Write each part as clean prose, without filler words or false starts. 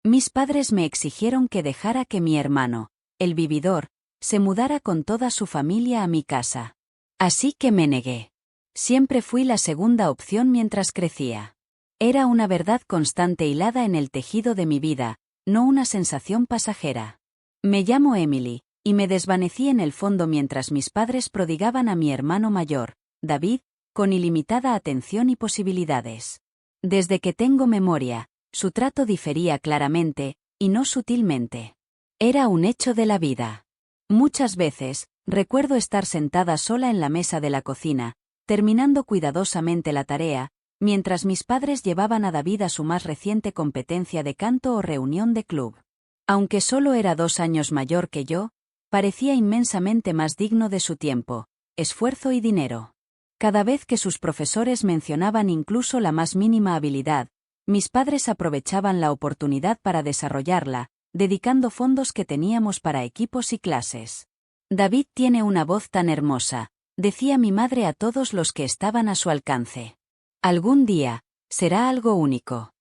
Mis padres me exigieron que dejara que mi hermano, el vividor, se mudara con toda su familia a mi casa. Así que me negué. Siempre fui la segunda opción mientras crecía. Era una verdad constante hilada en el tejido de mi vida, no una sensación pasajera. Me llamo Emily, y me desvanecí en el fondo mientras mis padres prodigaban a mi hermano mayor, David, con ilimitada atención y posibilidades. Desde que tengo memoria, su trato difería claramente, y no sutilmente. Era un hecho de la vida. Muchas veces, recuerdo estar sentada sola en la mesa de la cocina, terminando cuidadosamente la tarea, mientras mis padres llevaban a David a su más reciente competencia de canto o reunión de club. Aunque solo era 2 años mayor que yo, parecía inmensamente más digno de su tiempo, esfuerzo y dinero. Cada vez que sus profesores mencionaban incluso la más mínima habilidad, mis padres aprovechaban la oportunidad para desarrollarla, dedicando fondos que teníamos para equipos y clases. David tiene una voz tan hermosa, decía mi madre a todos los que estaban a su alcance. Algún día, será algo único.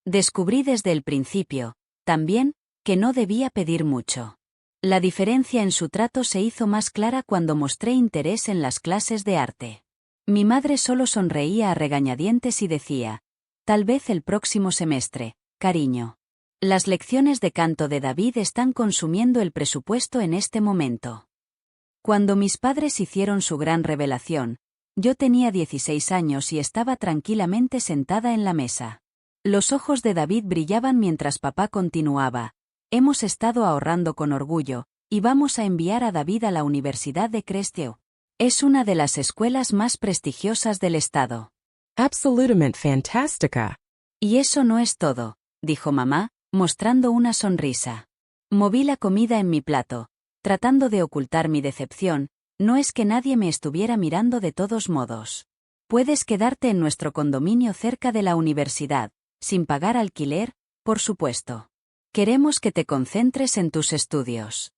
Descubrí desde el principio, también, que no debía pedir mucho. La diferencia en su trato se hizo más clara cuando mostré interés en las clases de arte. Mi madre solo sonreía a regañadientes y decía, tal vez el próximo semestre, cariño. Las lecciones de canto de David están consumiendo el presupuesto en este momento. Cuando mis padres hicieron su gran revelación, yo tenía 16 años y estaba tranquilamente sentada en la mesa. Los ojos de David brillaban mientras papá continuaba. Hemos estado ahorrando con orgullo, y vamos a enviar a David a la Universidad de Cresteu. Es una de las escuelas más prestigiosas del estado. Absolutamente fantástica. Y eso no es todo, dijo mamá, mostrando una sonrisa. Moví la comida en mi plato, tratando de ocultar mi decepción. No es que nadie me estuviera mirando de todos modos. Puedes quedarte en nuestro condominio cerca de la universidad, sin pagar alquiler, por supuesto. Queremos que te concentres en tus estudios.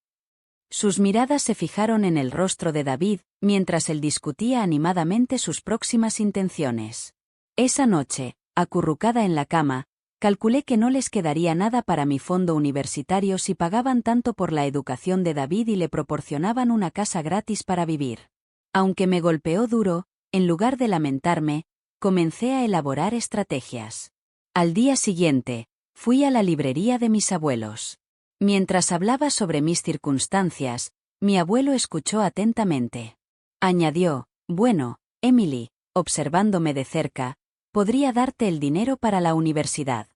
Sus miradas se fijaron en el rostro de David, mientras él discutía animadamente sus próximas intenciones. Esa noche, acurrucada en la cama, calculé que no les quedaría nada para mi fondo universitario si pagaban tanto por la educación de David y le proporcionaban una casa gratis para vivir. Aunque me golpeó duro, en lugar de lamentarme, comencé a elaborar estrategias. Al día siguiente, fui a la librería de mis abuelos. Mientras hablaba sobre mis circunstancias, mi abuelo escuchó atentamente. Añadió, bueno, Emily, observándome de cerca, podría darte el dinero para la universidad.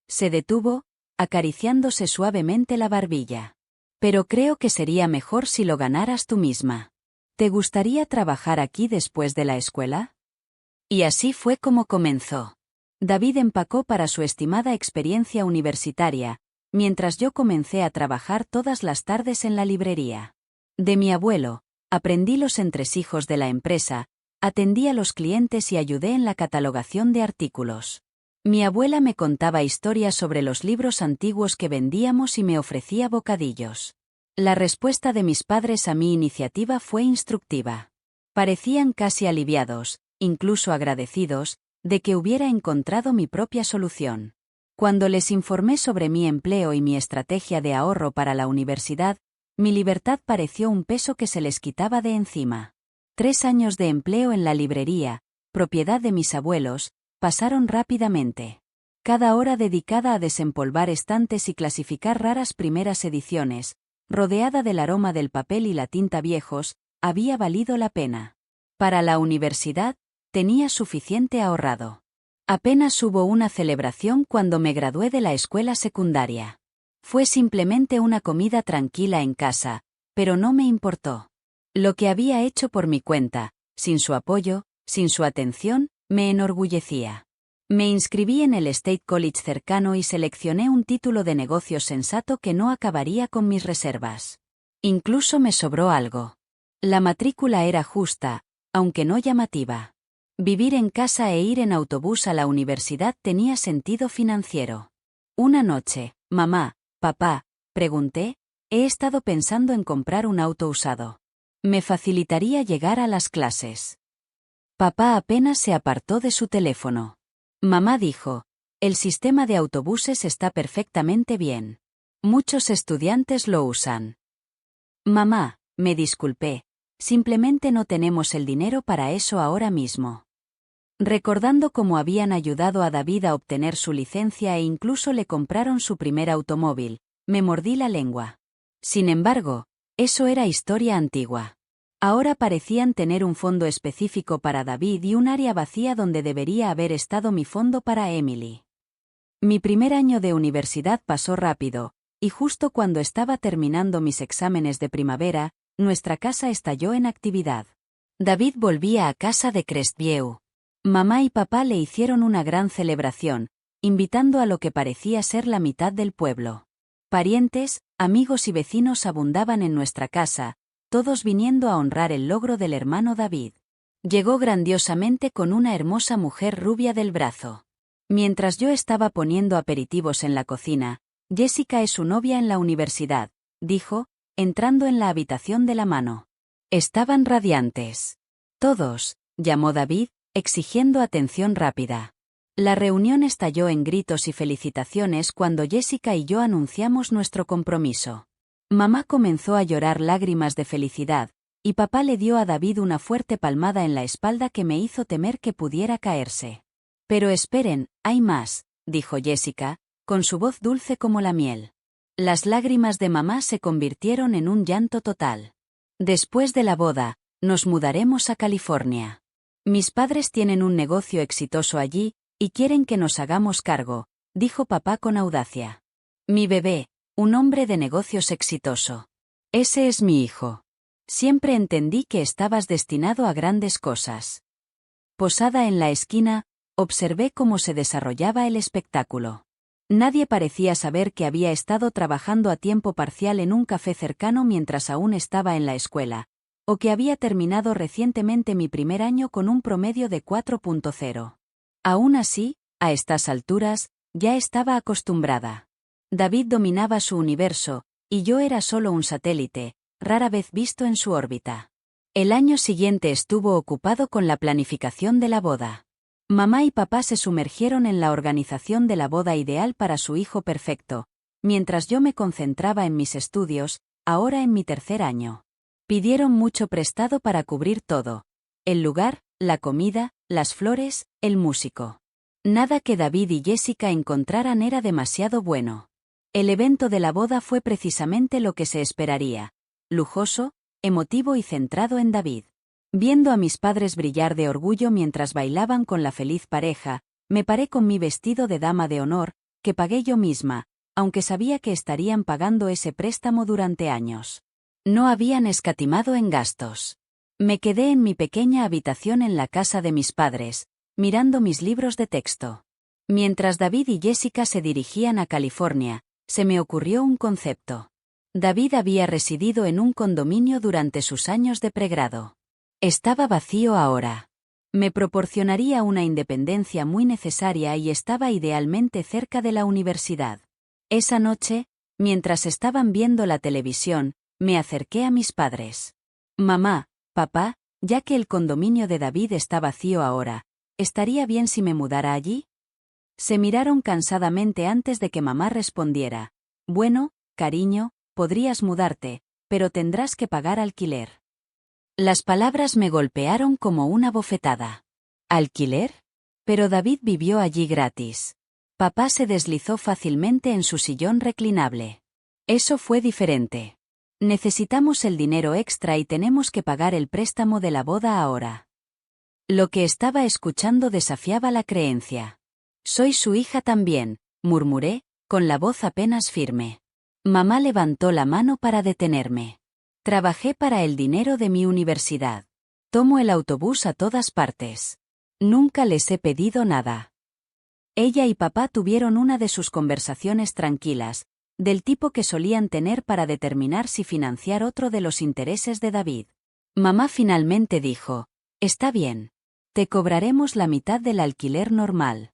Se detuvo, acariciándose suavemente la barbilla. Pero creo que sería mejor si lo ganaras tú misma. ¿Te gustaría trabajar aquí después de la escuela? Y así fue como comenzó. David empacó para su estimada experiencia universitaria, mientras yo comencé a trabajar todas las tardes en la librería. De mi abuelo, aprendí los entresijos de la empresa, atendí a los clientes y ayudé en la catalogación de artículos. Mi abuela me contaba historias sobre los libros antiguos que vendíamos y me ofrecía bocadillos. La respuesta de mis padres a mi iniciativa fue instructiva. Parecían casi aliviados, incluso agradecidos, de que hubiera encontrado mi propia solución. Cuando les informé sobre mi empleo y mi estrategia de ahorro para la universidad, mi libertad pareció un peso que se les quitaba de encima. 3 años de empleo en la librería, propiedad de mis abuelos, pasaron rápidamente. Cada hora dedicada a desempolvar estantes y clasificar raras primeras ediciones, rodeada del aroma del papel y la tinta viejos, había valido la pena. Para la universidad, tenía suficiente ahorrado. Apenas hubo una celebración cuando me gradué de la escuela secundaria. Fue simplemente una comida tranquila en casa, pero no me importó. Lo que había hecho por mi cuenta, sin su apoyo, sin su atención, me enorgullecía. Me inscribí en el State College cercano y seleccioné un título de negocios sensato que no acabaría con mis reservas. Incluso me sobró algo. La matrícula era justa, aunque no llamativa. Vivir en casa e ir en autobús a la universidad tenía sentido financiero. Una noche, mamá, papá, pregunté, he estado pensando en comprar un auto usado. Me facilitaría llegar a las clases. Papá apenas se apartó de su teléfono. Mamá dijo, El sistema de autobuses está perfectamente bien. Muchos estudiantes lo usan. Mamá, me disculpé. Simplemente no tenemos el dinero para eso ahora mismo. Recordando cómo habían ayudado a David a obtener su licencia e incluso le compraron su primer automóvil, me mordí la lengua. Sin embargo, eso era historia antigua. Ahora parecían tener un fondo específico para David y un área vacía donde debería haber estado mi fondo para Emily. Mi primer año de universidad pasó rápido, y justo cuando estaba terminando mis exámenes de primavera, nuestra casa estalló en actividad. David volvía a casa de Crestview. Mamá y papá le hicieron una gran celebración, invitando a lo que parecía ser la mitad del pueblo. Parientes, amigos y vecinos abundaban en nuestra casa, todos viniendo a honrar el logro del hermano David. Llegó grandiosamente con una hermosa mujer rubia del brazo. Mientras yo estaba poniendo aperitivos en la cocina, Jessica es su novia en la universidad, dijo, entrando en la habitación de la mano. Estaban radiantes. Todos, llamó David, exigiendo atención rápida. La reunión estalló en gritos y felicitaciones cuando Jessica y yo anunciamos nuestro compromiso. Mamá comenzó a llorar lágrimas de felicidad, y papá le dio a David una fuerte palmada en la espalda que me hizo temer que pudiera caerse. Pero esperen, hay más, dijo Jessica, con su voz dulce como la miel. Las lágrimas de mamá se convirtieron en un llanto total. Después de la boda, nos mudaremos a California. Mis padres tienen un negocio exitoso allí, y quieren que nos hagamos cargo, dijo papá con audacia. Mi bebé, un hombre de negocios exitoso. Ese es mi hijo. Siempre entendí que estabas destinado a grandes cosas. Posada en la esquina, observé cómo se desarrollaba el espectáculo. Nadie parecía saber que había estado trabajando a tiempo parcial en un café cercano mientras aún estaba en la escuela, o que había terminado recientemente mi primer año con un promedio de 4.0. Aún así, a estas alturas, ya estaba acostumbrada. David dominaba su universo, y yo era solo un satélite, rara vez visto en su órbita. El año siguiente estuvo ocupado con la planificación de la boda. Mamá y papá se sumergieron en la organización de la boda ideal para su hijo perfecto, mientras yo me concentraba en mis estudios, ahora en mi tercer año. Pidieron mucho prestado para cubrir todo: el lugar, la comida, las flores, el músico. Nada que David y Jessica encontraran era demasiado bueno. El evento de la boda fue precisamente lo que se esperaría: lujoso, emotivo y centrado en David. Viendo a mis padres brillar de orgullo mientras bailaban con la feliz pareja, me paré con mi vestido de dama de honor, que pagué yo misma, aunque sabía que estarían pagando ese préstamo durante años. No habían escatimado en gastos. Me quedé en mi pequeña habitación en la casa de mis padres, mirando mis libros de texto. Mientras David y Jessica se dirigían a California, se me ocurrió un concepto. David había residido en un condominio durante sus años de pregrado. Estaba vacío ahora. Me proporcionaría una independencia muy necesaria y estaba idealmente cerca de la universidad. Esa noche, mientras estaban viendo la televisión, me acerqué a mis padres. Mamá, papá, ya que el condominio de David está vacío ahora, ¿estaría bien si me mudara allí? Se miraron cansadamente antes de que mamá respondiera: bueno, cariño, podrías mudarte, pero tendrás que pagar alquiler. Las palabras me golpearon como una bofetada. ¿Alquiler? Pero David vivió allí gratis. Papá se deslizó fácilmente en su sillón reclinable. Eso fue diferente. Necesitamos el dinero extra y tenemos que pagar el préstamo de la boda ahora. Lo que estaba escuchando desafiaba la creencia. Soy su hija también, murmuré, con la voz apenas firme. Mamá levantó la mano para detenerme. Trabajé para el dinero de mi universidad. Tomo el autobús a todas partes. Nunca les he pedido nada. Ella y papá tuvieron una de sus conversaciones tranquilas, del tipo que solían tener para determinar si financiar otro de los intereses de David. Mamá finalmente dijo: está bien. Te cobraremos la mitad del alquiler normal.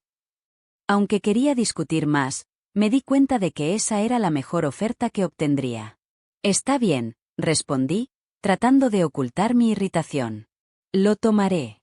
Aunque quería discutir más, me di cuenta de que esa era la mejor oferta que obtendría. Está bien, respondí, tratando de ocultar mi irritación. Lo tomaré.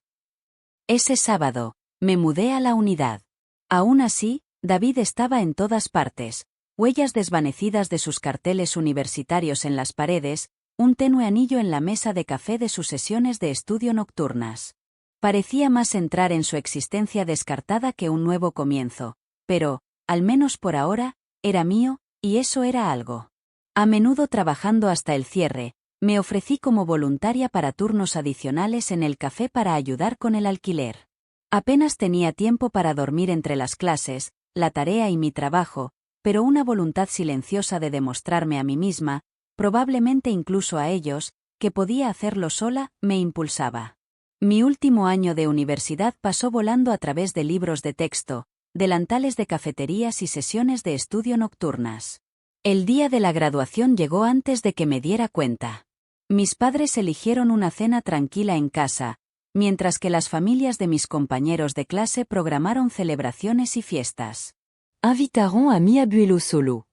Ese sábado, me mudé a la unidad. Aún así, David estaba en todas partes, huellas desvanecidas de sus carteles universitarios en las paredes, un tenue anillo en la mesa de café de sus sesiones de estudio nocturnas. Parecía más entrar en su existencia descartada que un nuevo comienzo, pero, al menos por ahora, era mío, y eso era algo. A menudo trabajando hasta el cierre, me ofrecí como voluntaria para turnos adicionales en el café para ayudar con el alquiler. Apenas tenía tiempo para dormir entre las clases, la tarea y mi trabajo, pero una voluntad silenciosa de demostrarme a mí misma, probablemente incluso a ellos, que podía hacerlo sola, me impulsaba. Mi último año de universidad pasó volando a través de libros de texto, delantales de cafeterías y sesiones de estudio nocturnas. El día de la graduación llegó antes de que me diera cuenta. Mis padres eligieron una cena tranquila en casa, mientras que las familias de mis compañeros de clase programaron celebraciones y fiestas. Invitaron a mi abuelo solo.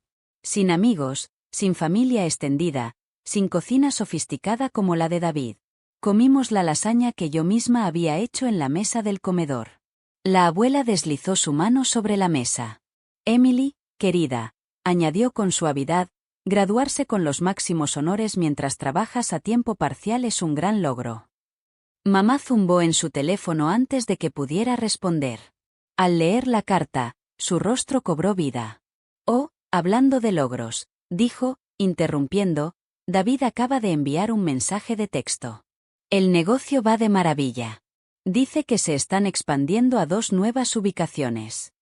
Sin amigos, sin familia extendida, sin cocina sofisticada como la de David. Comimos la lasaña que yo misma había hecho en la mesa del comedor. La abuela deslizó su mano sobre la mesa. Emily, querida, añadió con suavidad, graduarse con los máximos honores mientras trabajas a tiempo parcial es un gran logro. Mamá zumbó en su teléfono antes de que pudiera responder. Al leer la carta, su rostro cobró vida. Oh, hablando de logros, dijo, interrumpiendo, David acaba de enviar un mensaje de texto. El negocio va de maravilla. Dice que se están expandiendo a 2 nuevas ubicaciones.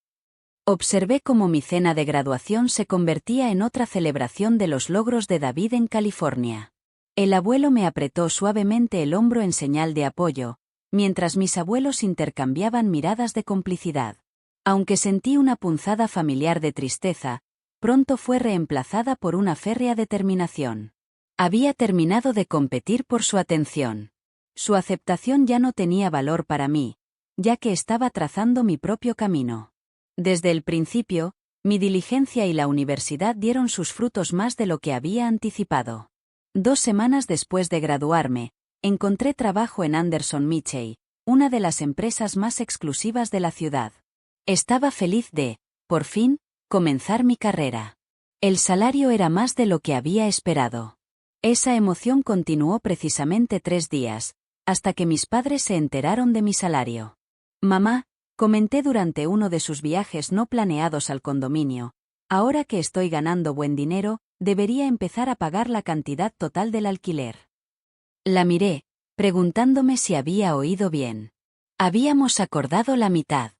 Observé cómo mi cena de graduación se convertía en otra celebración de los logros de David en California. El abuelo me apretó suavemente el hombro en señal de apoyo, mientras mis abuelos intercambiaban miradas de complicidad. Aunque sentí una punzada familiar de tristeza, pronto fue reemplazada por una férrea determinación. Había terminado de competir por su atención. Su aceptación ya no tenía valor para mí, ya que estaba trazando mi propio camino. Desde el principio, mi diligencia y la universidad dieron sus frutos más de lo que había anticipado. 2 semanas después de graduarme, encontré trabajo en Anderson Mitchell, una de las empresas más exclusivas de la ciudad. Estaba feliz de, por fin, comenzar mi carrera. El salario era más de lo que había esperado. Esa emoción continuó precisamente 3 días, hasta que mis padres se enteraron de mi salario. Mamá, comenté durante uno de sus viajes no planeados al condominio, ahora que estoy ganando buen dinero, debería empezar a pagar la cantidad total del alquiler. La miré, preguntándome si había oído bien. Habíamos acordado la mitad.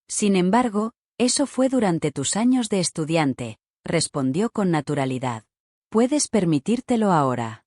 Sin embargo, eso fue durante tus años de estudiante, respondió con naturalidad. Puedes permitírtelo ahora.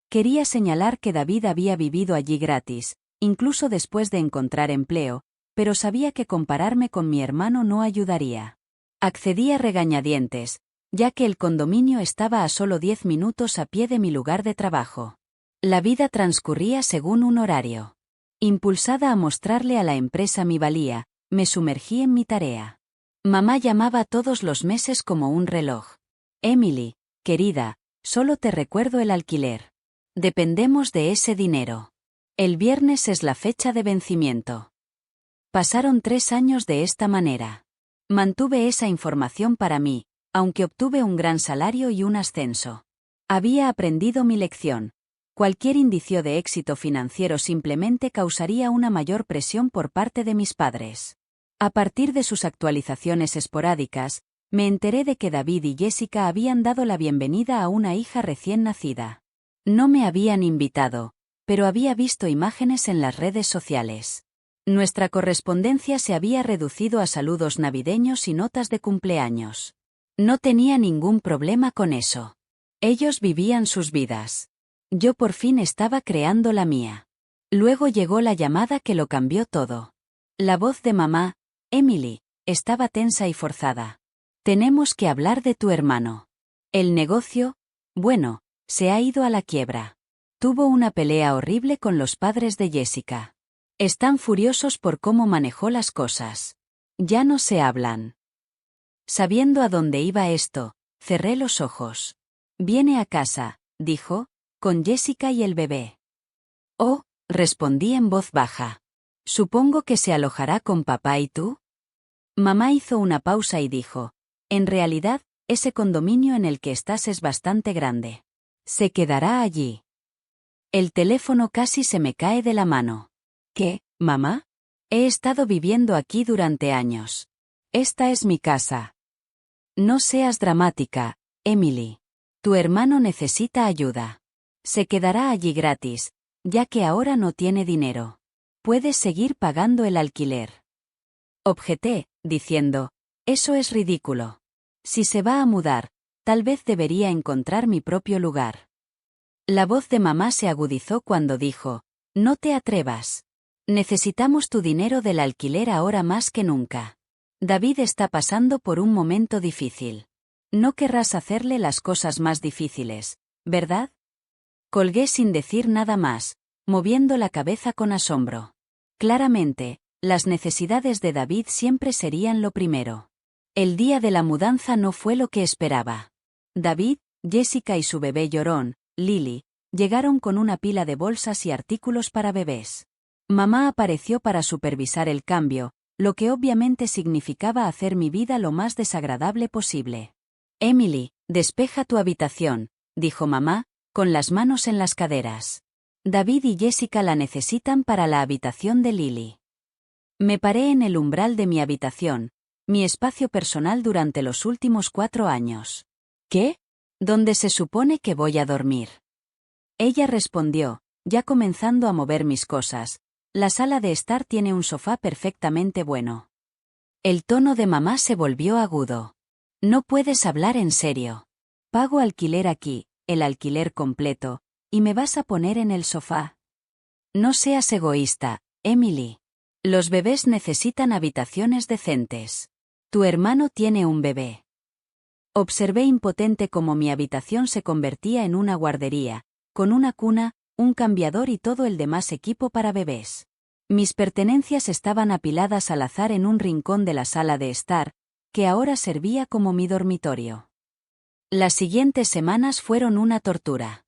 Quería señalar que David había vivido allí gratis, incluso después de encontrar empleo, pero sabía que compararme con mi hermano no ayudaría. Accedí a regañadientes, ya que el condominio estaba a solo 10 minutos a pie de mi lugar de trabajo. La vida transcurría según un horario. Impulsada a mostrarle a la empresa mi valía, me sumergí en mi tarea. Mamá llamaba todos los meses como un reloj. Emily, querida, solo te recuerdo el alquiler. Dependemos de ese dinero. El viernes es la fecha de vencimiento. Pasaron 3 años de esta manera. Mantuve esa información para mí, aunque obtuve un gran salario y un ascenso. Había aprendido mi lección. Cualquier indicio de éxito financiero simplemente causaría una mayor presión por parte de mis padres. A partir de sus actualizaciones esporádicas, me enteré de que David y Jessica habían dado la bienvenida a una hija recién nacida. No me habían invitado, pero había visto imágenes en las redes sociales. Nuestra correspondencia se había reducido a saludos navideños y notas de cumpleaños. No tenía ningún problema con eso. Ellos vivían sus vidas. Yo por fin estaba creando la mía. Luego llegó la llamada que lo cambió todo. La voz de mamá, Emily, estaba tensa y forzada. Tenemos que hablar de tu hermano. El negocio, bueno, se ha ido a la quiebra. Tuvo una pelea horrible con los padres de Jessica. Están furiosos por cómo manejó las cosas. Ya no se hablan. Sabiendo a dónde iba esto, cerré los ojos. Viene a casa, dijo, con Jessica y el bebé. Oh, respondí en voz baja. Supongo que se alojará con papá y tú. Mamá hizo una pausa y dijo, en realidad, ese condominio en el que estás es bastante grande. Se quedará allí. El teléfono casi se me cae de la mano. ¿Qué, mamá? He estado viviendo aquí durante años. Esta es mi casa. No seas dramática, Emily. Tu hermano necesita ayuda. Se quedará allí gratis, ya que ahora no tiene dinero. Puedes seguir pagando el alquiler. Objeté, diciendo, eso es ridículo. Si se va a mudar, tal vez debería encontrar mi propio lugar. La voz de mamá se agudizó cuando dijo, no te atrevas. Necesitamos tu dinero del alquiler ahora más que nunca. David está pasando por un momento difícil. No querrás hacerle las cosas más difíciles, ¿verdad? Colgué sin decir nada más, moviendo la cabeza con asombro. Claramente, las necesidades de David siempre serían lo primero. El día de la mudanza no fue lo que esperaba. David, Jessica y su bebé llorón, Lily, llegaron con una pila de bolsas y artículos para bebés. Mamá apareció para supervisar el cambio, lo que obviamente significaba hacer mi vida lo más desagradable posible. Emily, despeja tu habitación, dijo mamá, con las manos en las caderas. David y Jessica la necesitan para la habitación de Lily. Me paré en el umbral de mi habitación, mi espacio personal durante los últimos 4 años. ¿Qué? ¿Dónde se supone que voy a dormir? Ella respondió, ya comenzando a mover mis cosas. La sala de estar tiene un sofá perfectamente bueno. El tono de mamá se volvió agudo. No puedes hablar en serio. Pago alquiler aquí, el alquiler completo, y me vas a poner en el sofá. No seas egoísta, Emily. Los bebés necesitan habitaciones decentes. Tu hermano tiene un bebé. Observé impotente cómo mi habitación se convertía en una guardería, con una cuna, un cambiador y todo el demás equipo para bebés. Mis pertenencias estaban apiladas al azar en un rincón de la sala de estar, que ahora servía como mi dormitorio. Las siguientes semanas fueron una tortura.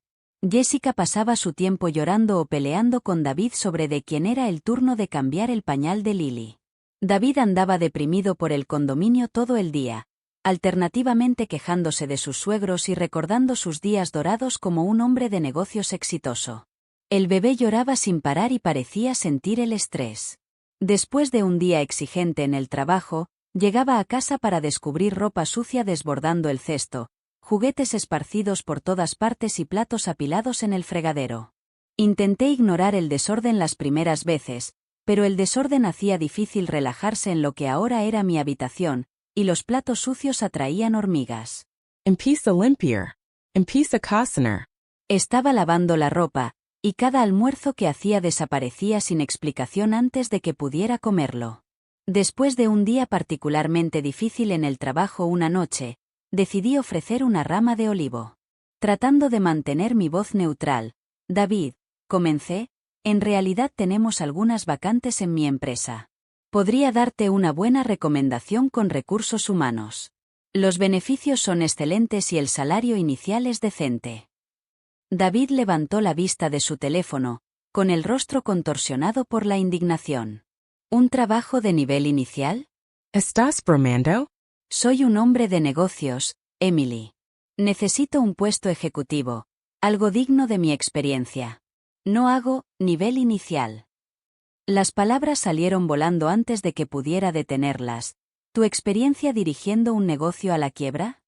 Jessica pasaba su tiempo llorando o peleando con David sobre de quién era el turno de cambiar el pañal de Lily. David andaba deprimido por el condominio todo el día, alternativamente quejándose de sus suegros y recordando sus días dorados como un hombre de negocios exitoso. El bebé lloraba sin parar y parecía sentir el estrés. Después de un día exigente en el trabajo, llegaba a casa para descubrir ropa sucia desbordando el cesto, juguetes esparcidos por todas partes y platos apilados en el fregadero. Intenté ignorar el desorden las primeras veces, pero el desorden hacía difícil relajarse en lo que ahora era mi habitación, y los platos sucios atraían hormigas. Empieza a limpiar. Empieza a cocinar. Estaba lavando la ropa, y cada almuerzo que hacía desaparecía sin explicación antes de que pudiera comerlo. Después de un día particularmente difícil en el trabajo una noche, decidí ofrecer una rama de olivo. Tratando de mantener mi voz neutral, David, comencé, en realidad tenemos algunas vacantes en mi empresa. Podría darte una buena recomendación con recursos humanos. Los beneficios son excelentes y el salario inicial es decente. David levantó la vista de su teléfono, con el rostro contorsionado por la indignación. ¿Un trabajo de nivel inicial? ¿Estás bromeando? Soy un hombre de negocios, Emily. Necesito un puesto ejecutivo, algo digno de mi experiencia. No hago nivel inicial. Las palabras salieron volando antes de que pudiera detenerlas. ¿Tu experiencia dirigiendo un negocio a la quiebra?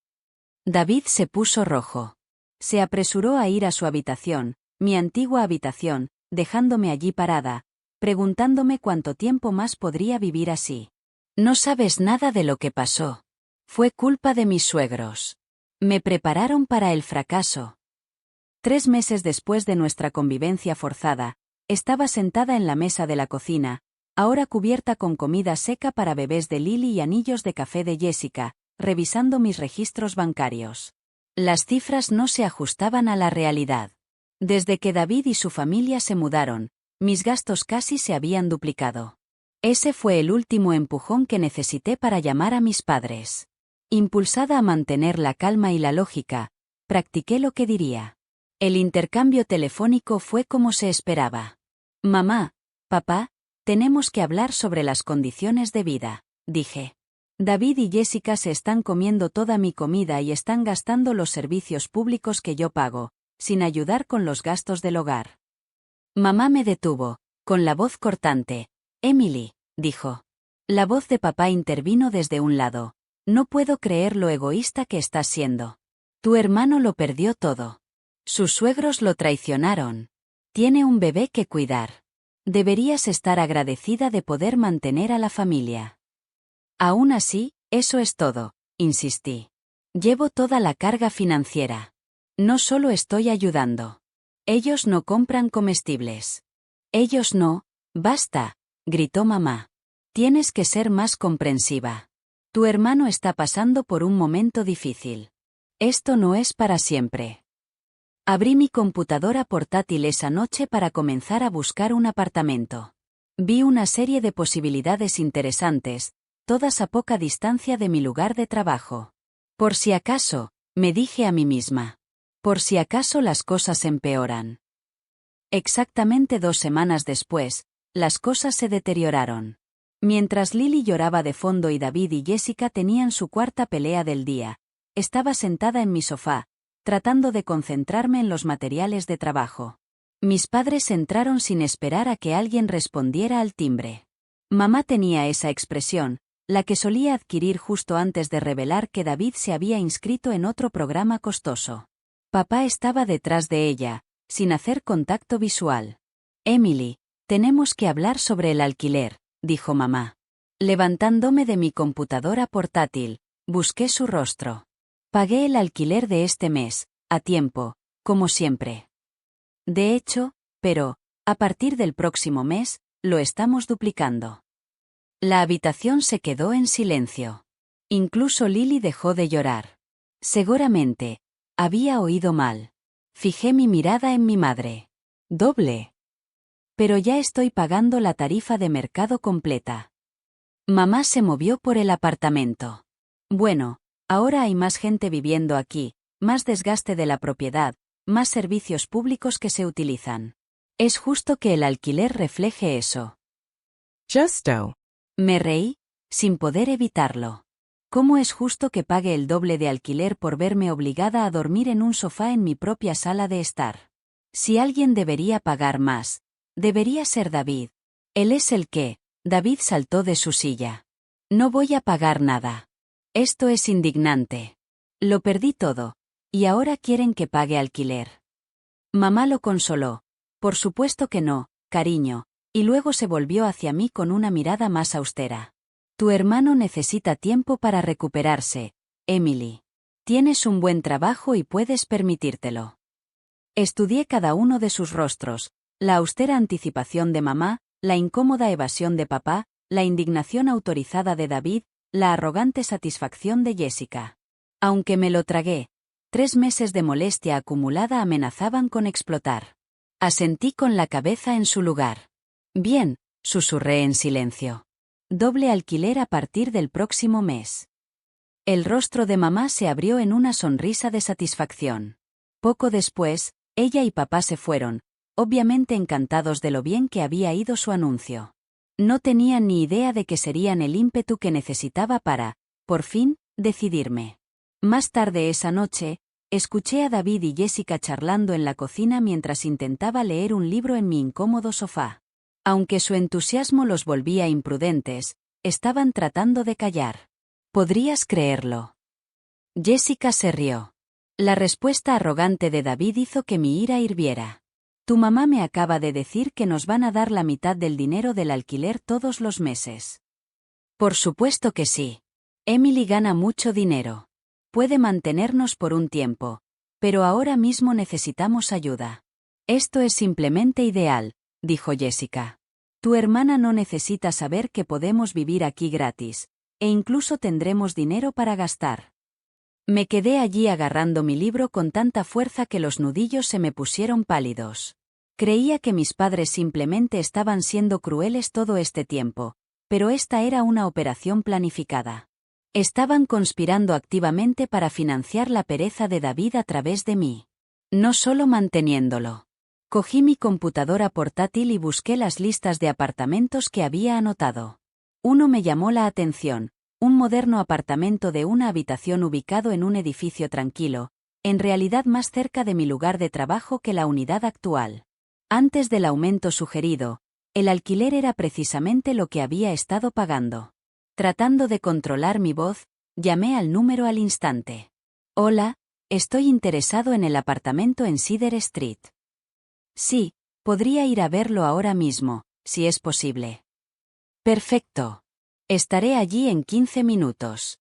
David se puso rojo. Se apresuró a ir a su habitación, mi antigua habitación, dejándome allí parada, preguntándome cuánto tiempo más podría vivir así. No sabes nada de lo que pasó. Fue culpa de mis suegros. Me prepararon para el fracaso. 3 meses después de nuestra convivencia forzada, estaba sentada en la mesa de la cocina, ahora cubierta con comida seca para bebés de Lily y anillos de café de Jessica, revisando mis registros bancarios. Las cifras no se ajustaban a la realidad. Desde que David y su familia se mudaron, mis gastos casi se habían duplicado. Ese fue el último empujón que necesité para llamar a mis padres. Impulsada a mantener la calma y la lógica, practiqué lo que diría. El intercambio telefónico fue como se esperaba. Mamá, papá, tenemos que hablar sobre las condiciones de vida, dije. David y Jessica se están comiendo toda mi comida y están gastando los servicios públicos que yo pago, sin ayudar con los gastos del hogar. Mamá me detuvo, con la voz cortante. Emily, dijo. La voz de papá intervino desde un lado. No puedo creer lo egoísta que estás siendo. Tu hermano lo perdió todo. Sus suegros lo traicionaron. Tiene un bebé que cuidar. Deberías estar agradecida de poder mantener a la familia. Aún así, eso es todo, insistí. Llevo toda la carga financiera. No solo estoy ayudando. Ellos no compran comestibles. Ellos no. Basta, gritó mamá. Tienes que ser más comprensiva. Tu hermano está pasando por un momento difícil. Esto no es para siempre. Abrí mi computadora portátil esa noche para comenzar a buscar un apartamento. Vi una serie de posibilidades interesantes, todas a poca distancia de mi lugar de trabajo. Por si acaso, me dije a mí misma. Por si acaso las cosas empeoran. Exactamente 2 semanas después, las cosas se deterioraron. Mientras Lily lloraba de fondo y David y Jessica tenían su cuarta pelea del día, estaba sentada en mi sofá, tratando de concentrarme en los materiales de trabajo. Mis padres entraron sin esperar a que alguien respondiera al timbre. Mamá tenía esa expresión, la que solía adquirir justo antes de revelar que David se había inscrito en otro programa costoso. Papá estaba detrás de ella, sin hacer contacto visual. Emily, tenemos que hablar sobre el alquiler, dijo mamá. Levantándome de mi computadora portátil, busqué su rostro. Pagué el alquiler de este mes, a tiempo, como siempre. De hecho, pero, a partir del próximo mes, lo estamos duplicando. La habitación se quedó en silencio. Incluso Lily dejó de llorar. Seguramente, había oído mal. Fijé mi mirada en mi madre. ¿Doble? Pero ya estoy pagando la tarifa de mercado completa. Mamá se movió por el apartamento. Bueno, ahora hay más gente viviendo aquí, más desgaste de la propiedad, más servicios públicos que se utilizan. Es justo que el alquiler refleje eso. Justo. Me reí, sin poder evitarlo. ¿Cómo es justo que pague el doble de alquiler por verme obligada a dormir en un sofá en mi propia sala de estar? Si alguien debería pagar más, debería ser David. Él es el que. David saltó de su silla. No voy a pagar nada. Esto es indignante. Lo perdí todo. Y ahora quieren que pague alquiler. Mamá lo consoló. Por supuesto que no, cariño, y luego se volvió hacia mí con una mirada más austera. Tu hermano necesita tiempo para recuperarse, Emily. Tienes un buen trabajo y puedes permitírtelo. Estudié cada uno de sus rostros, la austera anticipación de mamá, la incómoda evasión de papá, la indignación autorizada de David, la arrogante satisfacción de Jessica. Aunque me lo tragué, 3 meses de molestia acumulada amenazaban con explotar. Asentí con la cabeza en su lugar. Bien, susurré en silencio. Doble alquiler a partir del próximo mes. El rostro de mamá se abrió en una sonrisa de satisfacción. Poco después, ella y papá se fueron, obviamente encantados de lo bien que había ido su anuncio. No tenían ni idea de que serían el ímpetu que necesitaba para, por fin, decidirme. Más tarde esa noche, escuché a David y Jessica charlando en la cocina mientras intentaba leer un libro en mi incómodo sofá. Aunque su entusiasmo los volvía imprudentes, estaban tratando de callar. ¿Podrías creerlo? Jessica se rió. La respuesta arrogante de David hizo que mi ira hirviera. Tu mamá me acaba de decir que nos van a dar la mitad del dinero del alquiler todos los meses. Por supuesto que sí. Emily gana mucho dinero. Puede mantenernos por un tiempo, pero ahora mismo necesitamos ayuda. Esto es simplemente ideal, dijo Jessica. Tu hermana no necesita saber que podemos vivir aquí gratis, e incluso tendremos dinero para gastar. Me quedé allí agarrando mi libro con tanta fuerza que los nudillos se me pusieron pálidos. Creía que mis padres simplemente estaban siendo crueles todo este tiempo, pero esta era una operación planificada. Estaban conspirando activamente para financiar la pereza de David a través de mí. No solo manteniéndolo. Cogí mi computadora portátil y busqué las listas de apartamentos que había anotado. Uno me llamó la atención, un moderno apartamento de una habitación ubicado en un edificio tranquilo, en realidad más cerca de mi lugar de trabajo que la unidad actual. Antes del aumento sugerido, el alquiler era precisamente lo que había estado pagando. Tratando de controlar mi voz, llamé al número al instante. Hola, estoy interesado en el apartamento en Cedar Street. Sí, podría ir a verlo ahora mismo, si es posible. Perfecto. Estaré allí en 15 minutos.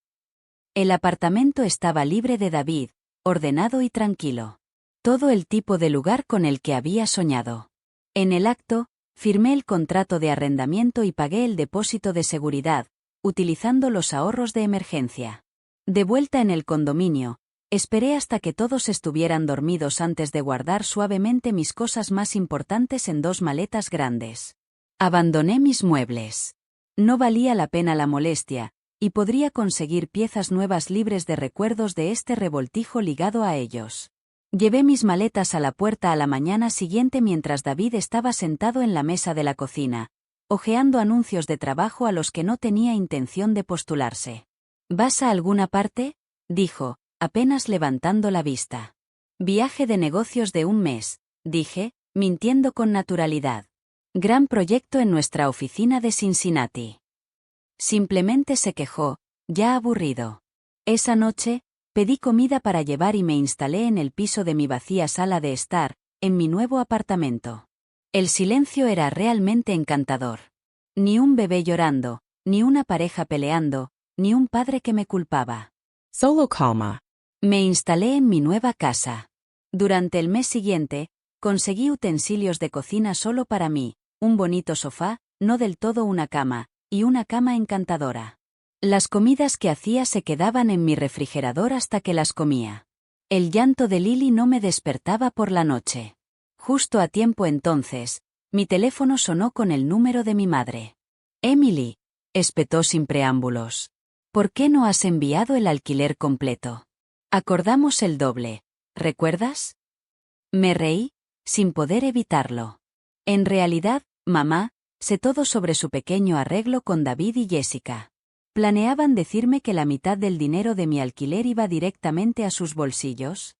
El apartamento estaba libre de David, ordenado y tranquilo. Todo el tipo de lugar con el que había soñado. En el acto, firmé el contrato de arrendamiento y pagué el depósito de seguridad, utilizando los ahorros de emergencia. De vuelta en el condominio, esperé hasta que todos estuvieran dormidos antes de guardar suavemente mis cosas más importantes en 2 maletas grandes. Abandoné mis muebles. No valía la pena la molestia, y podría conseguir piezas nuevas libres de recuerdos de este revoltijo ligado a ellos. Llevé mis maletas a la puerta a la mañana siguiente mientras David estaba sentado en la mesa de la cocina, hojeando anuncios de trabajo a los que no tenía intención de postularse. ¿Vas a alguna parte?, dijo, apenas levantando la vista. Viaje de negocios de 1 mes, dije, mintiendo con naturalidad. Gran proyecto en nuestra oficina de Cincinnati. Simplemente se quejó, ya aburrido. Esa noche, pedí comida para llevar y me instalé en el piso de mi vacía sala de estar, en mi nuevo apartamento. El silencio era realmente encantador. Ni un bebé llorando, ni una pareja peleando, ni un padre que me culpaba. Solo calma. Me instalé en mi nueva casa. Durante el mes siguiente, conseguí utensilios de cocina solo para mí, un bonito sofá, no del todo una cama, y una cama encantadora. Las comidas que hacía se quedaban en mi refrigerador hasta que las comía. El llanto de Lily no me despertaba por la noche. Justo a tiempo entonces, mi teléfono sonó con el número de mi madre. Emily, espetó sin preámbulos. ¿Por qué no has enviado el alquiler completo? Acordamos el doble, ¿recuerdas? Me reí, sin poder evitarlo. En realidad, mamá, sé todo sobre su pequeño arreglo con David y Jessica. ¿Planeaban decirme que la mitad del dinero de mi alquiler iba directamente a sus bolsillos?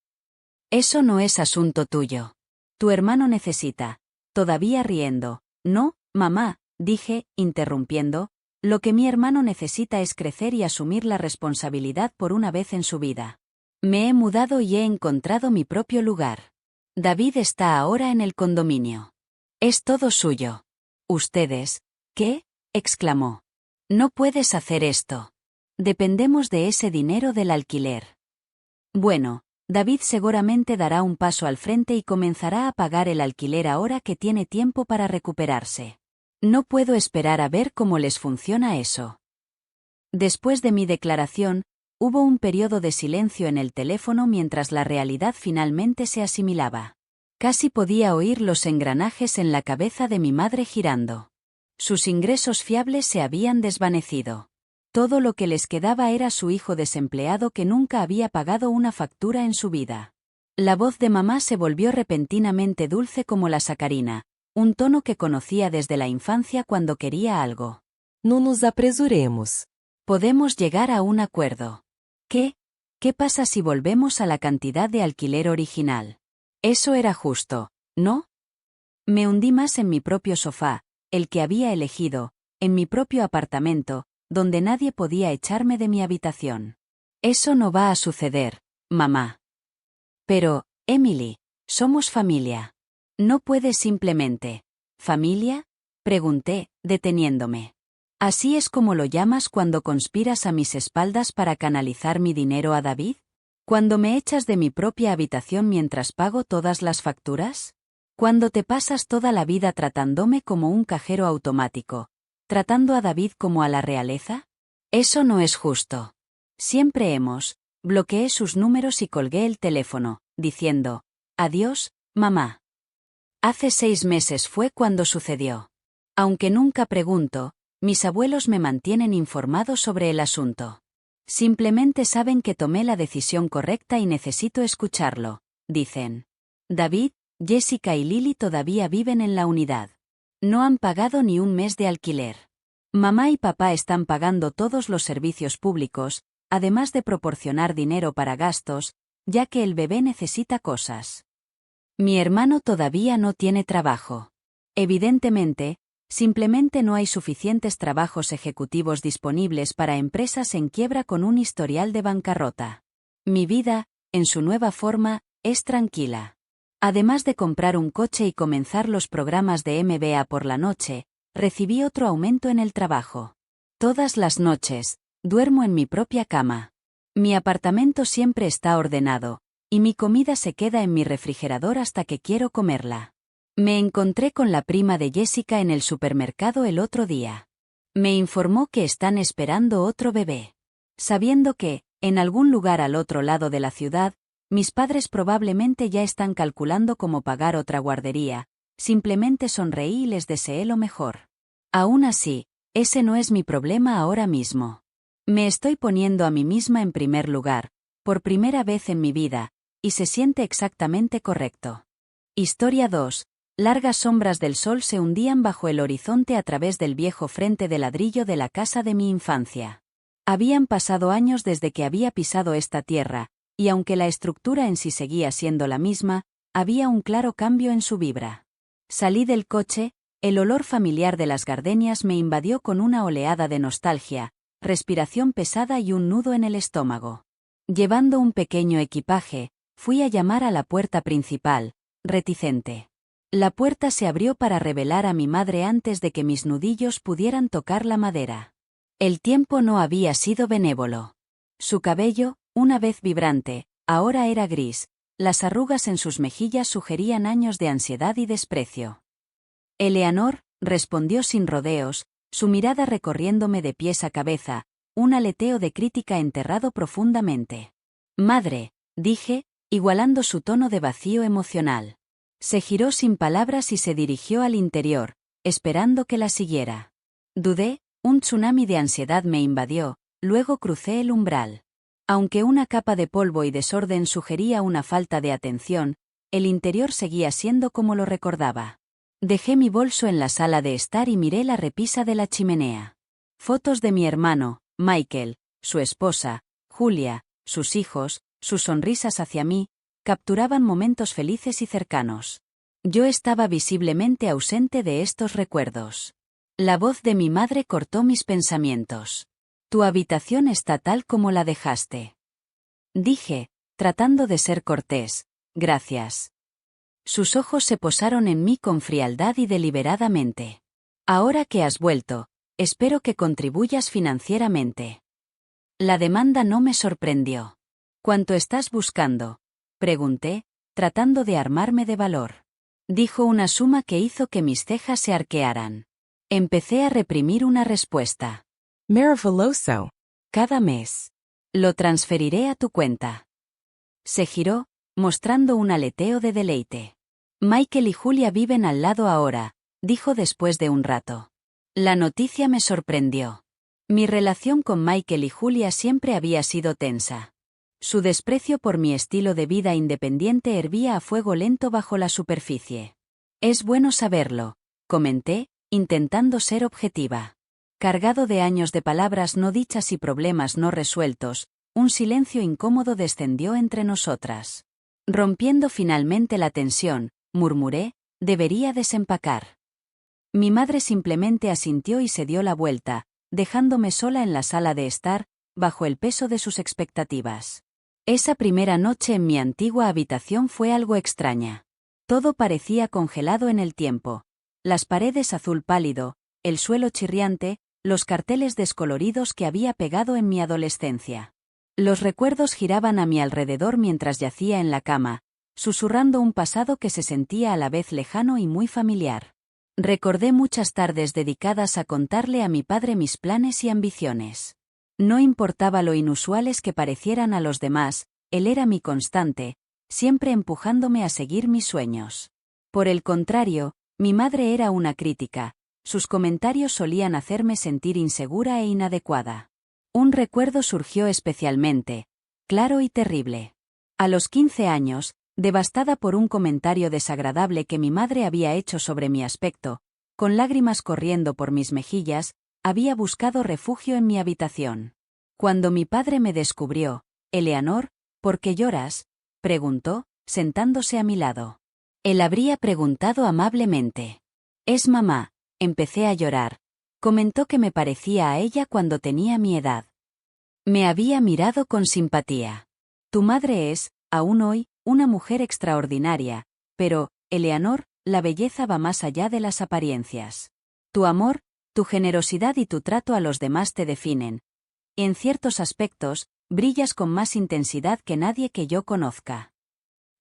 Eso no es asunto tuyo. Tu hermano necesita. Todavía riendo. No, mamá, dije, interrumpiendo, lo que mi hermano necesita es crecer y asumir la responsabilidad por una vez en su vida. Me he mudado y he encontrado mi propio lugar. David está ahora en el condominio. Es todo suyo. ¿Ustedes? ¿Qué?, exclamó. No puedes hacer esto. Dependemos de ese dinero del alquiler. Bueno, David seguramente dará un paso al frente y comenzará a pagar el alquiler ahora que tiene tiempo para recuperarse. No puedo esperar a ver cómo les funciona eso. Después de mi declaración, hubo un periodo de silencio en el teléfono mientras la realidad finalmente se asimilaba. Casi podía oír los engranajes en la cabeza de mi madre girando. Sus ingresos fiables se habían desvanecido. Todo lo que les quedaba era su hijo desempleado que nunca había pagado una factura en su vida. La voz de mamá se volvió repentinamente dulce como la sacarina, un tono que conocía desde la infancia cuando quería algo. No nos apresuremos. Podemos llegar a un acuerdo. ¿Qué? ¿Qué pasa si volvemos a la cantidad de alquiler original? Eso era justo, ¿no? Me hundí más en mi propio sofá, el que había elegido, en mi propio apartamento, donde nadie podía echarme de mi habitación. Eso no va a suceder, mamá. Pero, Emily, somos familia. ¿No puedes simplemente... ¿Familia?, pregunté, deteniéndome. ¿Así es como lo llamas cuando conspiras a mis espaldas para canalizar mi dinero a David? ¿Cuando me echas de mi propia habitación mientras pago todas las facturas? ¿Cuando te pasas toda la vida tratándome como un cajero automático, tratando a David como a la realeza? Eso no es justo. Siempre hemos... Bloqueé sus números y colgué el teléfono, diciendo, adiós, mamá. Hace 6 meses fue cuando sucedió. Aunque nunca pregunto, mis abuelos me mantienen informado sobre el asunto. Simplemente saben que tomé la decisión correcta y necesito escucharlo, dicen. David, Jessica y Lily todavía viven en la unidad. No han pagado ni un mes de alquiler. Mamá y papá están pagando todos los servicios públicos, además de proporcionar dinero para gastos, ya que el bebé necesita cosas. Mi hermano todavía no tiene trabajo. Evidentemente, simplemente no hay suficientes trabajos ejecutivos disponibles para empresas en quiebra con un historial de bancarrota. Mi vida, en su nueva forma, es tranquila. Además de comprar un coche y comenzar los programas de MBA por la noche, recibí otro aumento en el trabajo. Todas las noches, duermo en mi propia cama. Mi apartamento siempre está ordenado, y mi comida se queda en mi refrigerador hasta que quiero comerla. Me encontré con la prima de Jessica en el supermercado el otro día. Me informó que están esperando otro bebé. Sabiendo que, en algún lugar al otro lado de la ciudad, mis padres probablemente ya están calculando cómo pagar otra guardería, simplemente sonreí y les deseé lo mejor. Aún así, ese no es mi problema ahora mismo. Me estoy poniendo a mí misma en primer lugar, por primera vez en mi vida, y se siente exactamente correcto. Historia 2. Largas sombras del sol se hundían bajo el horizonte a través del viejo frente de ladrillo de la casa de mi infancia. Habían pasado años desde que había pisado esta tierra, y aunque la estructura en sí seguía siendo la misma, había un claro cambio en su vibra. Salí del coche, el olor familiar de las gardenias me invadió con una oleada de nostalgia, respiración pesada y un nudo en el estómago. Llevando un pequeño equipaje, fui a llamar a la puerta principal, reticente. La puerta se abrió para revelar a mi madre antes de que mis nudillos pudieran tocar la madera. El tiempo no había sido benévolo. Su cabello, una vez vibrante, ahora era gris, las arrugas en sus mejillas sugerían años de ansiedad y desprecio. Eleanor, respondió sin rodeos, su mirada recorriéndome de pies a cabeza, un aleteo de crítica enterrado profundamente. Madre, dije, igualando su tono de vacío emocional. Se giró sin palabras y se dirigió al interior, esperando que la siguiera. Dudé, un tsunami de ansiedad me invadió, luego crucé el umbral. Aunque una capa de polvo y desorden sugería una falta de atención, el interior seguía siendo como lo recordaba. Dejé mi bolso en la sala de estar y miré la repisa de la chimenea. Fotos de mi hermano, Michael, su esposa, Julia, sus hijos, sus sonrisas hacia mí, capturaban momentos felices y cercanos. Yo estaba visiblemente ausente de estos recuerdos. La voz de mi madre cortó mis pensamientos. Tu habitación está tal como la dejaste. Dije, tratando de ser cortés, gracias. Sus ojos se posaron en mí con frialdad y deliberadamente. Ahora que has vuelto, espero que contribuyas financieramente. La demanda no me sorprendió. ¿Cuánto estás buscando?, pregunté, tratando de armarme de valor. Dijo una suma que hizo que mis cejas se arquearan. Empecé a reprimir una respuesta. Maravilloso. Cada mes. Lo transferiré a tu cuenta. Se giró, mostrando un aleteo de deleite. Michael y Julia viven al lado ahora, dijo después de un rato. La noticia me sorprendió. Mi relación con Michael y Julia siempre había sido tensa. Su desprecio por mi estilo de vida independiente hervía a fuego lento bajo la superficie. Es bueno saberlo, comenté, intentando ser objetiva. Cargado de años de palabras no dichas y problemas no resueltos, un silencio incómodo descendió entre nosotras. Rompiendo finalmente la tensión, murmuré, debería desempacar. Mi madre simplemente asintió y se dio la vuelta, dejándome sola en la sala de estar, bajo el peso de sus expectativas. Esa primera noche en mi antigua habitación fue algo extraña. Todo parecía congelado en el tiempo. Las paredes azul pálido, el suelo chirriante, los carteles descoloridos que había pegado en mi adolescencia. Los recuerdos giraban a mi alrededor mientras yacía en la cama, susurrando un pasado que se sentía a la vez lejano y muy familiar. Recordé muchas tardes dedicadas a contarle a mi padre mis planes y ambiciones. No importaba lo inusuales que parecieran a los demás, él era mi constante, siempre empujándome a seguir mis sueños. Por el contrario, mi madre era una crítica, sus comentarios solían hacerme sentir insegura e inadecuada. Un recuerdo surgió especialmente, claro y terrible. A los 15 años, devastada por un comentario desagradable que mi madre había hecho sobre mi aspecto, con lágrimas corriendo por mis mejillas, había buscado refugio en mi habitación. Cuando mi padre me descubrió, «Eleanor, ¿por qué lloras?», preguntó, sentándose a mi lado. Él habría preguntado amablemente. «Es mamá», empecé a llorar. Comentó que me parecía a ella cuando tenía mi edad. Me había mirado con simpatía. «Tu madre es, aún hoy, una mujer extraordinaria, pero, Eleanor, la belleza va más allá de las apariencias. Tu amor, tu generosidad y tu trato a los demás te definen. Y en ciertos aspectos, brillas con más intensidad que nadie que yo conozca».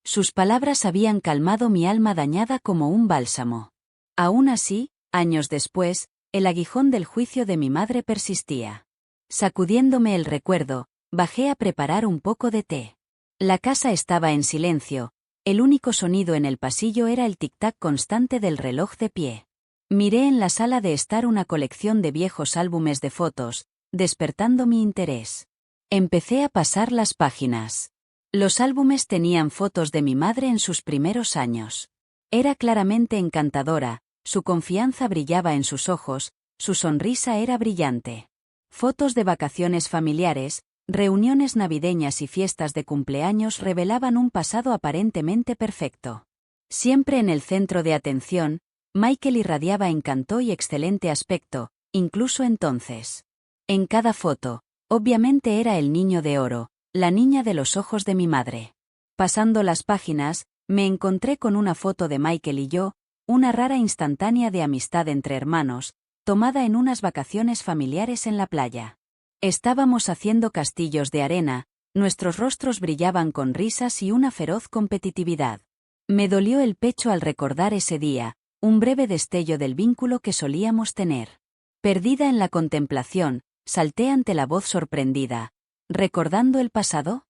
Sus palabras habían calmado mi alma dañada como un bálsamo. Aún así, años después, el aguijón del juicio de mi madre persistía. Sacudiéndome el recuerdo, bajé a preparar un poco de té. La casa estaba en silencio, el único sonido en el pasillo era el tic-tac constante del reloj de pie. Miré en la sala de estar una colección de viejos álbumes de fotos, despertando mi interés. Empecé a pasar las páginas. Los álbumes tenían fotos de mi madre en sus primeros años. Era claramente encantadora, su confianza brillaba en sus ojos, su sonrisa era brillante. Fotos de vacaciones familiares, reuniones navideñas y fiestas de cumpleaños revelaban un pasado aparentemente perfecto. Siempre en el centro de atención, Michael irradiaba encanto y excelente aspecto, incluso entonces. En cada foto, obviamente era el niño de oro, la niña de los ojos de mi madre. Pasando las páginas, me encontré con una foto de Michael y yo, una rara instantánea de amistad entre hermanos, tomada en unas vacaciones familiares en la playa. Estábamos haciendo castillos de arena, nuestros rostros brillaban con risas y una feroz competitividad. Me dolió el pecho al recordar ese día, un breve destello del vínculo que solíamos tener. Perdida en la contemplación, salté ante la voz sorprendida. ¿Recordando el pasado?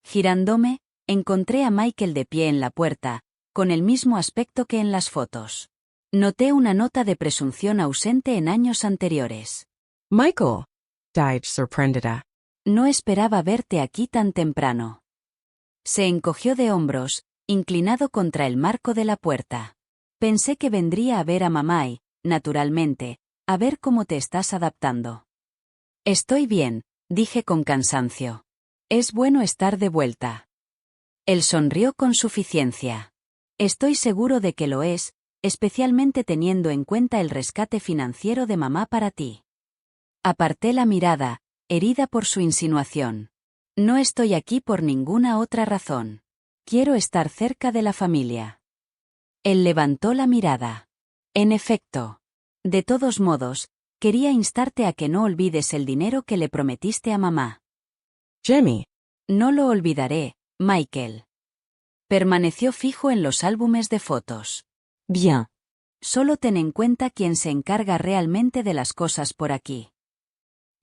Girándome, encontré a Michael de pie en la puerta, con el mismo aspecto que en las fotos. Noté una nota de presunción ausente en años anteriores. Michael, died sorprendida. No esperaba verte aquí tan temprano. Se encogió de hombros, inclinado contra el marco de la puerta. Pensé que vendría a ver a mamá y, naturalmente, a ver cómo te estás adaptando. Estoy bien, dije con cansancio. Es bueno estar de vuelta. Él sonrió con suficiencia. Estoy seguro de que lo es, especialmente teniendo en cuenta el rescate financiero de mamá para ti. Aparté la mirada, herida por su insinuación. No estoy aquí por ninguna otra razón. Quiero estar cerca de la familia. Él levantó la mirada. En efecto. De todos modos, quería instarte a que no olvides el dinero que le prometiste a mamá. Jimmy. No lo olvidaré, Michael. Permaneció fijo en los álbumes de fotos. Bien. Solo ten en cuenta quién se encarga realmente de las cosas por aquí.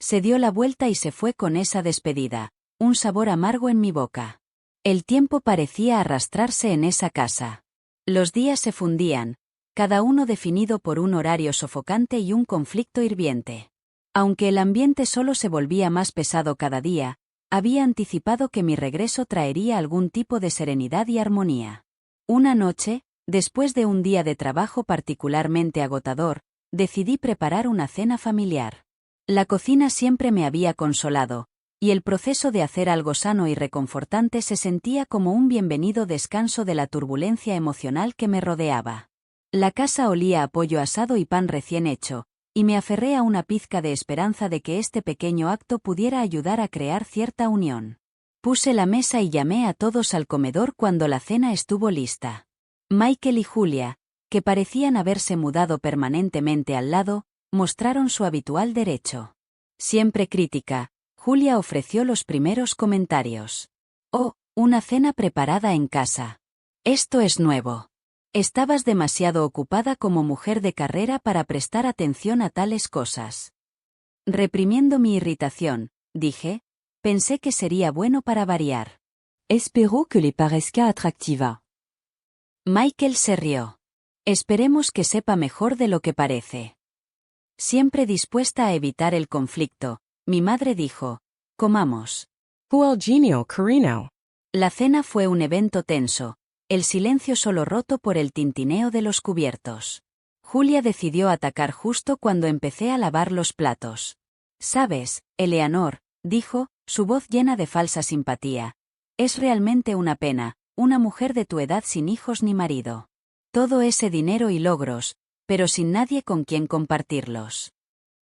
Se dio la vuelta y se fue con esa despedida, un sabor amargo en mi boca. El tiempo parecía arrastrarse en esa casa. Los días se fundían, cada uno definido por un horario sofocante y un conflicto hirviente. Aunque el ambiente solo se volvía más pesado cada día, había anticipado que mi regreso traería algún tipo de serenidad y armonía. Una noche, después de un día de trabajo particularmente agotador, decidí preparar una cena familiar. La cocina siempre me había consolado, y el proceso de hacer algo sano y reconfortante se sentía como un bienvenido descanso de la turbulencia emocional que me rodeaba. La casa olía a pollo asado y pan recién hecho, y me aferré a una pizca de esperanza de que este pequeño acto pudiera ayudar a crear cierta unión. Puse la mesa y llamé a todos al comedor cuando la cena estuvo lista. Michael y Julia, que parecían haberse mudado permanentemente al lado, mostraron su habitual derecho. Siempre crítica, Julia ofreció los primeros comentarios. «Oh, una cena preparada en casa. Esto es nuevo. Estabas demasiado ocupada como mujer de carrera para prestar atención a tales cosas». Reprimiendo mi irritación, dije, pensé que sería bueno para variar. Espero que le parezca atractiva. Michael se rió. Esperemos que sepa mejor de lo que parece. Siempre dispuesta a evitar el conflicto, mi madre dijo, «Comamos». Fu el genio carino. La cena fue un evento tenso, el silencio solo roto por el tintineo de los cubiertos. Julia decidió atacar justo cuando empecé a lavar los platos. «Sabes, Eleanor», dijo, su voz llena de falsa simpatía. «Es realmente una pena, una mujer de tu edad sin hijos ni marido. Todo ese dinero y logros, pero sin nadie con quien compartirlos».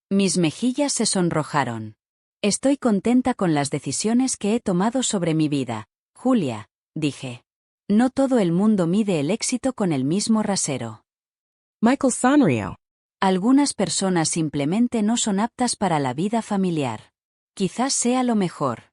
Mis mejillas se sonrojaron. «Estoy contenta con las decisiones que he tomado sobre mi vida, Julia», dije. «No todo el mundo mide el éxito con el mismo rasero». Michael sonrió. Algunas personas simplemente no son aptas para la vida familiar. Quizás sea lo mejor.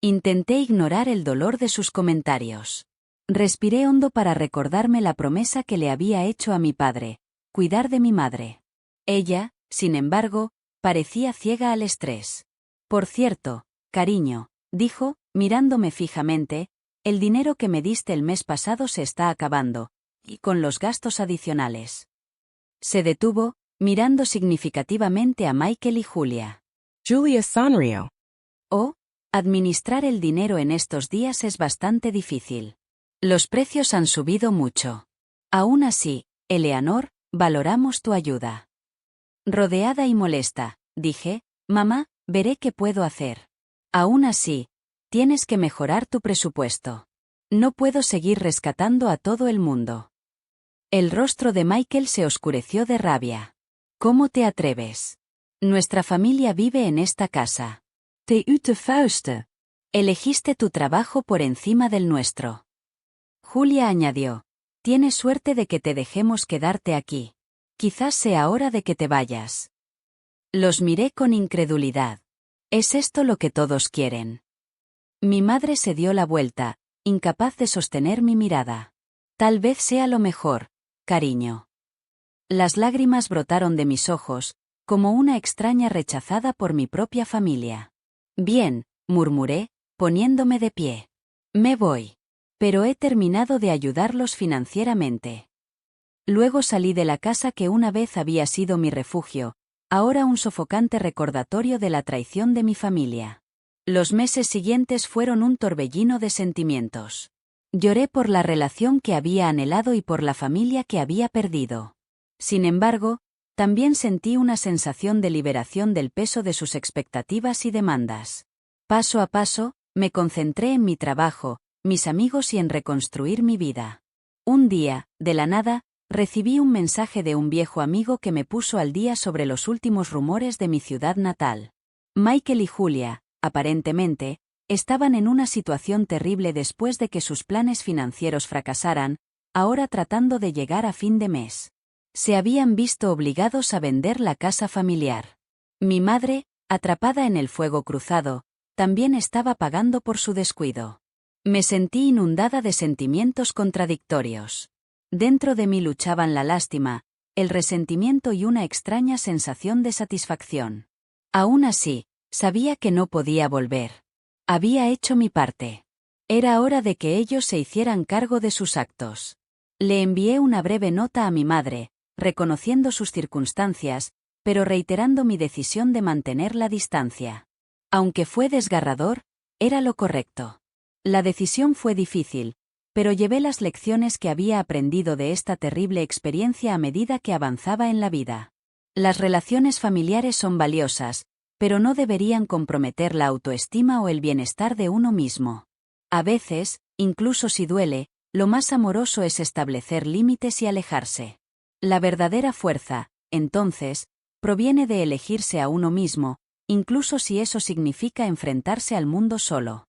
Intenté ignorar el dolor de sus comentarios. Respiré hondo para recordarme la promesa que le había hecho a mi padre: cuidar de mi madre. Ella, sin embargo, parecía ciega al estrés. «Por cierto, cariño», dijo, mirándome fijamente, «el dinero que me diste el mes pasado se está acabando, y con los gastos adicionales». Se detuvo, mirando significativamente a Michael y Julia. Julia sonrió. «Oh, administrar el dinero en estos días es bastante difícil. Los precios han subido mucho. Aún así, Eleanor, valoramos tu ayuda». Rodeada y molesta, dije, «Mamá, veré qué puedo hacer. Aún así, tienes que mejorar tu presupuesto. No puedo seguir rescatando a todo el mundo». El rostro de Michael se oscureció de rabia. «¿Cómo te atreves? Nuestra familia vive en esta casa. Te ut fauste. Elegiste tu trabajo por encima del nuestro». Julia añadió, «Tienes suerte de que te dejemos quedarte aquí. Quizás sea hora de que te vayas». Los miré con incredulidad. ¿Es esto lo que todos quieren? Mi madre se dio la vuelta, incapaz de sostener mi mirada. «Tal vez sea lo mejor, cariño». Las lágrimas brotaron de mis ojos, como una extraña rechazada por mi propia familia. «Bien», murmuré, poniéndome de pie. «Me voy. Pero he terminado de ayudarlos financieramente». Luego salí de la casa que una vez había sido mi refugio, ahora un sofocante recordatorio de la traición de mi familia. Los meses siguientes fueron un torbellino de sentimientos. Lloré por la relación que había anhelado y por la familia que había perdido. Sin embargo, también sentí una sensación de liberación del peso de sus expectativas y demandas. Paso a paso, me concentré en mi trabajo, mis amigos y en reconstruir mi vida. Un día, de la nada, recibí un mensaje de un viejo amigo que me puso al día sobre los últimos rumores de mi ciudad natal. Michael y Julia, aparentemente, estaban en una situación terrible después de que sus planes financieros fracasaran, ahora tratando de llegar a fin de mes. Se habían visto obligados a vender la casa familiar. Mi madre, atrapada en el fuego cruzado, también estaba pagando por su descuido. Me sentí inundada de sentimientos contradictorios. Dentro de mí luchaban la lástima, el resentimiento y una extraña sensación de satisfacción. Aún así, sabía que no podía volver. Había hecho mi parte. Era hora de que ellos se hicieran cargo de sus actos. Le envié una breve nota a mi madre, reconociendo sus circunstancias, pero reiterando mi decisión de mantener la distancia. Aunque fue desgarrador, era lo correcto. La decisión fue difícil, pero llevé las lecciones que había aprendido de esta terrible experiencia a medida que avanzaba en la vida. Las relaciones familiares son valiosas, pero no deberían comprometer la autoestima o el bienestar de uno mismo. A veces, incluso si duele, lo más amoroso es establecer límites y alejarse. La verdadera fuerza, entonces, proviene de elegirse a uno mismo, incluso si eso significa enfrentarse al mundo solo.